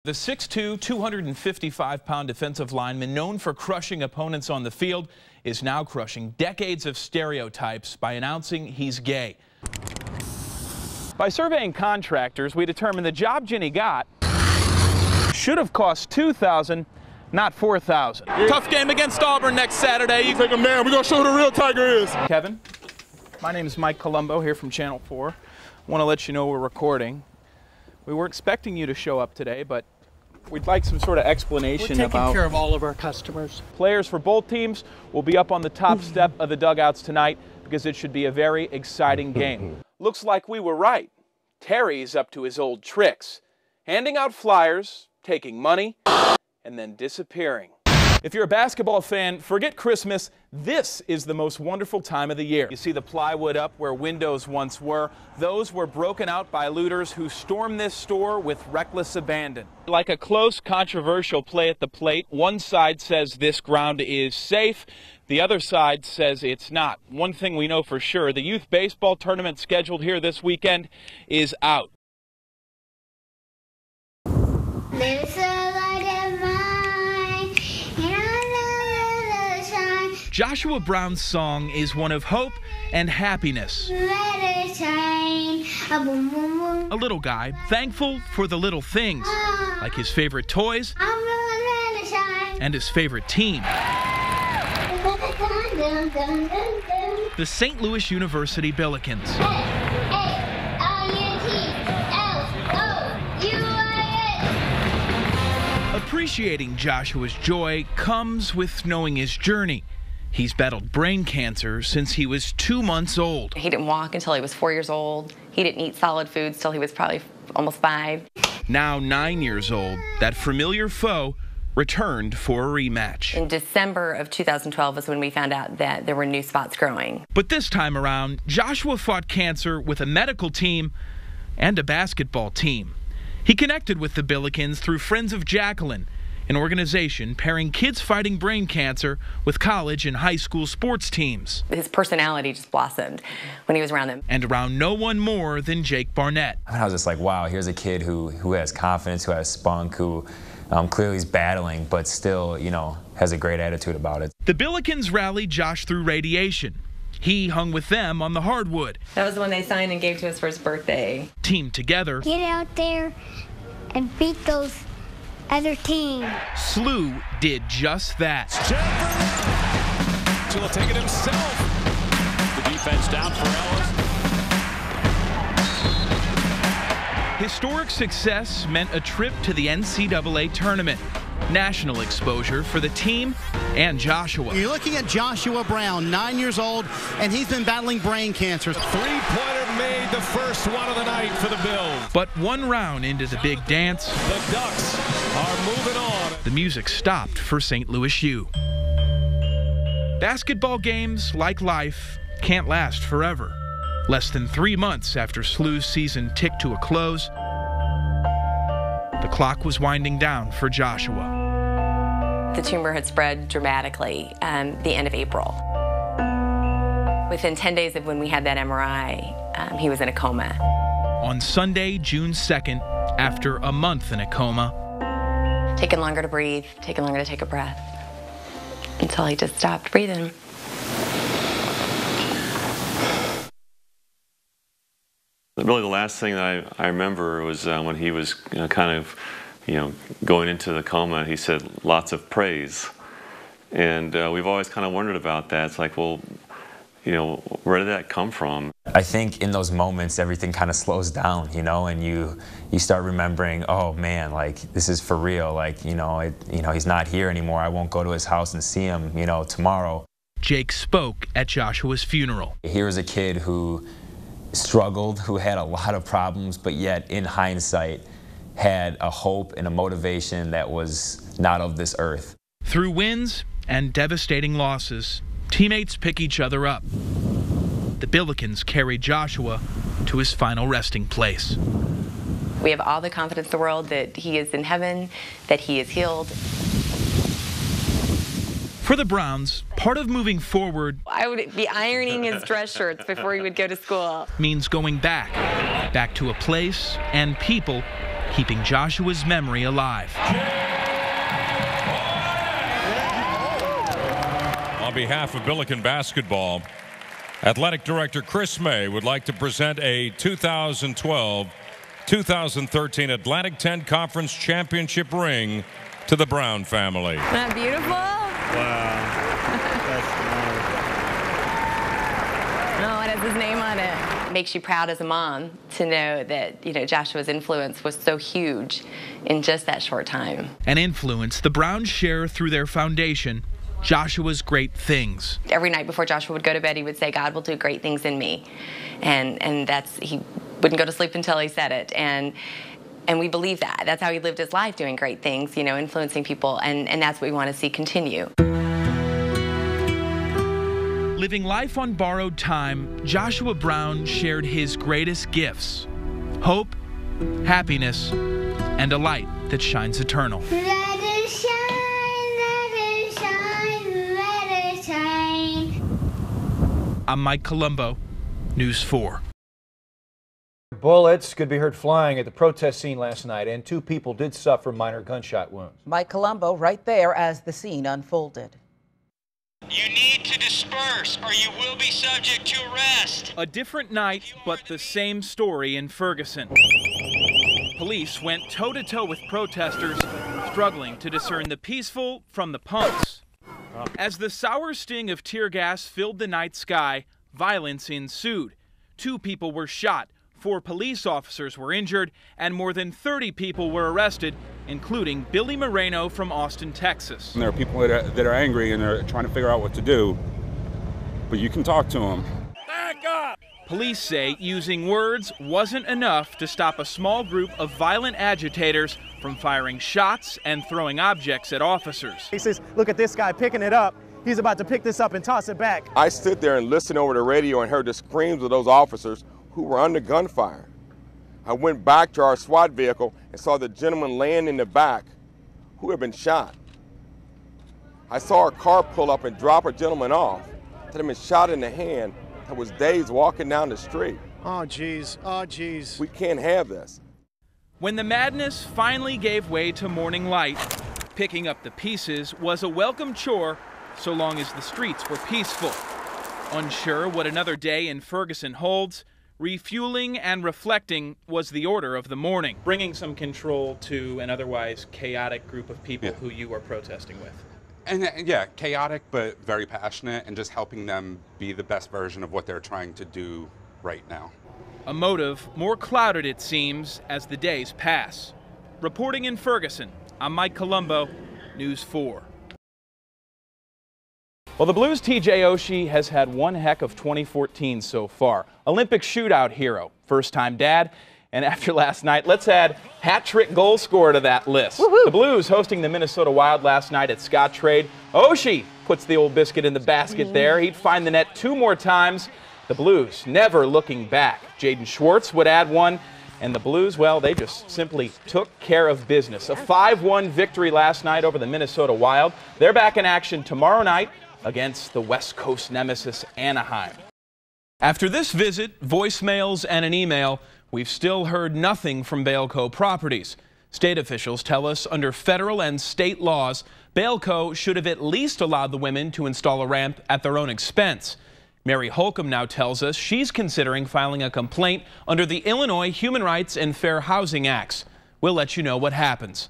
The 6'2", 255-pound defensive lineman, known for crushing opponents on the field, is now crushing decades of stereotypes by announcing he's gay. By surveying contractors, we determined the job Ginny got should have cost $2,000, not $4,000. Yeah. Tough game against Auburn next Saturday. Take him down. We're going to show who the real Tiger is. Kevin, my name is Mike Colombo here from Channel 4. I want to let you know we're recording. We weren't expecting you to show up today, but we'd like some sort of explanation about... We're taking care of all of our customers. Players for both teams will be up on the top step of the dugouts tonight because it should be a very exciting game. Looks like we were right. Terry's up to his old tricks, handing out flyers, taking money, and then disappearing. If you're a basketball fan, forget Christmas. This is the most wonderful time of the year. You see the plywood up where windows once were. Those were broken out by looters who stormed this store with reckless abandon. Like a close, controversial play at the plate, one side says this ground is safe. The other side says it's not. One thing we know for sure, the youth baseball tournament scheduled here this weekend is out. Joshua Brown's song is one of hope and happiness. A little guy thankful for the little things, like his favorite toys and his favorite team. The St. Louis University Billikens. Appreciating Joshua's joy comes with knowing his journey. He's battled brain cancer since he was 2 months old. He didn't walk until he was 4 years old. He didn't eat solid foods till he was probably almost 5. Now 9 years old, that familiar foe returned for a rematch. In December of 2012 was when we found out that there were new spots growing. But this time around, Joshua fought cancer with a medical team and a basketball team. He connected with the Billikens through Friends of Jacqueline, an organization pairing kids fighting brain cancer with college and high school sports teams. His personality just blossomed when he was around them. And around no one more than Jake Barnett. I was just like, wow, here's a kid who has confidence, who has spunk, who clearly is battling, but still, you know, has a great attitude about it. The Billikens rallied Josh through radiation. He hung with them on the hardwood. That was the one they signed and gave to us for his birthday. Teamed together. Get out there and beat those other team. Slew did just that. He'll take it himself. The defense down for Ellis. Historic success meant a trip to the NCAA tournament. National exposure for the team and Joshua. You're looking at Joshua Brown, 9 years old, and he's been battling brain cancer. Three-pointer made, the first one of the night for the Bills. But one round into the big dance, the Ducks are moving on. The music stopped for St. Louis U. Basketball games, like life, can't last forever. Less than 3 months after Slew's season ticked to a close, the clock was winding down for Joshua. The tumor had spread dramatically the end of April. Within 10 days of when we had that MRI, he was in a coma. On Sunday, June 2nd, after a month in a coma, taking longer to breathe, taking longer to take a breath, until he just stopped breathing. Really, the last thing that I remember was when he was kind of, going into the coma. He said lots of praise, and we've always kind of wondered about that. It's like, well, where did that come from? I think in those moments, everything kind of slows down, and you start remembering, oh man, like this is for real. Like, he's not here anymore. I won't go to his house and see him, tomorrow. Jake spoke at Joshua's funeral. Here was a kid who struggled, who had a lot of problems, but yet in hindsight had a hope and a motivation that was not of this earth. Through wins and devastating losses, teammates pick each other up. The Billikens carry Joshua to his final resting place. We have all the confidence in the world that he is in heaven, that he is healed. For the Browns, part of moving forward, I would be ironing his dress shirts before he would go to school. Means going back to a place and people keeping Joshua's memory alive. On behalf of Billiken Basketball, Athletic Director Chris May would like to present a 2012-2013 Atlantic 10 Conference Championship ring to the Brown family. Isn't that beautiful? Wow. Oh, it has his name on it. It makes you proud as a mom to know that, Joshua's influence was so huge in just that short time. An influence the Browns share through their foundation, Joshua's Great Things. Every night before Joshua would go to bed, he would say, God will do great things in me. And he wouldn't go to sleep until he said it. And we believe that. That's how he lived his life, doing great things, influencing people. And that's what we want to see continue. Living life on borrowed time, Joshua Brown shared his greatest gifts: hope, happiness, and a light that shines eternal. Let it shine, let it shine, let it shine. I'm Mike Colombo, News 4. Bullets could be heard flying at the protest scene last night, and 2 people did suffer minor gunshot wounds. Mike Colombo right there as the scene unfolded. You need to disperse or you will be subject to arrest. A different night, but the same story in Ferguson. Police went toe-to-toe with protesters, struggling to discern the peaceful from the punks. As the sour sting of tear gas filled the night sky, violence ensued. 2 people were shot, 4 police officers were injured, and more than 30 people were arrested, including Billy Moreno from Austin, Texas. And there are people that are angry and they're trying to figure out what to do, but you can talk to them. Back up! Police say using words wasn't enough to stop a small group of violent agitators from firing shots and throwing objects at officers. He says, look at this guy picking it up. He's about to pick this up and toss it back. I stood there and listened over the radio and heard the screams of those officers who were under gunfire. I went back to our SWAT vehicle and saw the gentleman laying in the back who had been shot. I saw a car pull up and drop a gentleman off that had been shot in the hand that was dazed walking down the street. Oh, geez. Oh, geez. We can't have this. When the madness finally gave way to morning light, picking up the pieces was a welcome chore so long as the streets were peaceful. Unsure what another day in Ferguson holds, refueling and reflecting was the order of the morning. Bringing some control to an otherwise chaotic group of people who you are protesting with. And yeah, chaotic but very passionate, and just helping them be the best version of what they're trying to do right now. A motive more clouded, it seems, as the days pass. Reporting in Ferguson, I'm Mike Colombo, News 4. Well, the Blues' TJ Oshie has had one heck of 2014 so far. Olympic shootout hero, first-time dad, and after last night, let's add hat-trick goal scorer to that list. The Blues hosting the Minnesota Wild last night at Scottrade. Oshie puts the old biscuit in the basket there. He'd find the net 2 more times. The Blues never looking back. Jaden Schwartz would add one, and the Blues, well, they just simply took care of business. A 5-1 victory last night over the Minnesota Wild. They're back in action tomorrow night against the West Coast nemesis Anaheim. After this visit, voicemails, and an email, we've still heard nothing from Bailco Properties. State officials tell us under federal and state laws, Bailco should have at least allowed the women to install a ramp at their own expense. Mary Holcomb now tells us she's considering filing a complaint under the Illinois Human Rights and Fair Housing Acts. We'll let you know what happens.